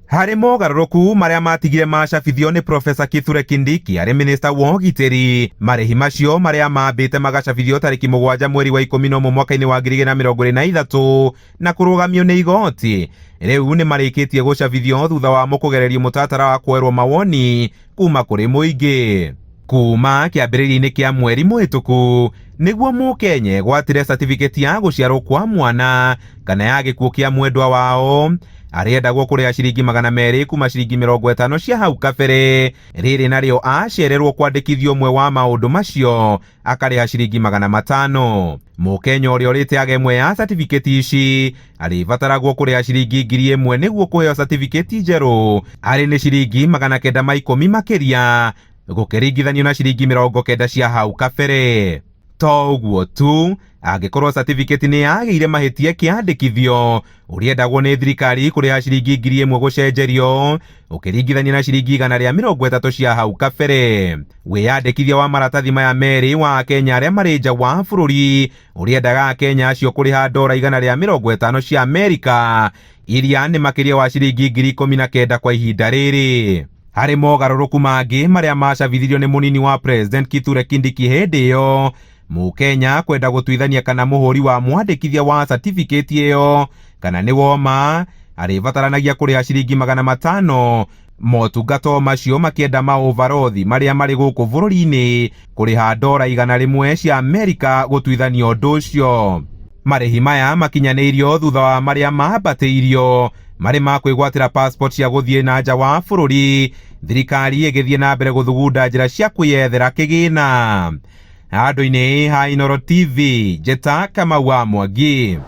Harĩ mogarũrũku marĩa matigire macabithio nĩ Profesa Kithure Kindiki arĩ minista wa ũgitĩri, marĩhi macio marĩa mambĩte magacabithio tarĩki 7 mweri wa 11 mwaka-inĩ wa 2023 na kũrũgamio nĩ igoti, rĩu nĩ marĩkĩtie gũcabithio thutha wa kũgererio mũtaratara wa kwerwo mawoni kuma kũrĩ mũingĩ. Kuma kĩambĩrĩria-inĩ kĩa mweri mũhĩtũku nĩguo Mũkenya gwatire certificate ya gũciarwo kwa mwana kana ya gĩkuũ kĩa mwendwa wao arĩendagwo kũrĩha ciringi 200 kuma ciringi 50 cia hau kabere. Rĩrĩ narĩo acererwo kwandĩkithio ũmwe wa maũndũ macio akarĩha ciringi 500. Mũkenya ũrĩa ũrĩteaga ĩmwe ya certificate ici arĩbataragwo kũrĩha ciringi 1000 nĩguo kũheo certificate njerũ arĩ nĩ ciringi 910 makĩria gũkĩringithanio na ciringi 90 cia hau kabere. To ũguo tu, angĩkorwo certificate nĩ yagĩire mahĩtia kĩandĩkithio ũrĩendagwo nĩ thirikari kũrĩha ciringi 1000 gũcenjerio ũkĩringithania na ciringi 130 cia hau kabere. Wĩyandĩkithia wa maratathi maya merĩ wa Kenya arĩa marĩ nja wa bũrũri ũrĩendaga Kenya acio kũrĩha $150 cia Amerika, iria nĩ makĩria wa ciringi 19,000 kwa ihinda rĩrĩ. Harĩ mogarũrũku mangĩ marĩa macabithirio nĩ mũnini wa President Kithure Kindiki hĩndĩ ĩyo, Mũkenya kwenda gũtuithania kana mũhũri wa mwandĩkithia wa certificate ĩyo kana nĩ woma arĩbataranagia kũrĩha ciringi 500. Motungata macio makĩenda maovarothi marĩa marĩ gũkũ bũrũri-inĩ kũrĩha $100 cia Amerika gũtuithania ũndũ ũcio. Marĩhi maya makinyanĩirio thutha wa marĩa mambatĩirio marĩ ma kwĩgwatĩra passport cia gũthiĩ na nja wa bũrũri, thirikari ĩgĩthiĩ na mbere gũthugunda njĩra cia kwĩyethera kĩgĩna. Handũ-inĩ ha Inooro TV, Njeta Kamau wa Mwangi.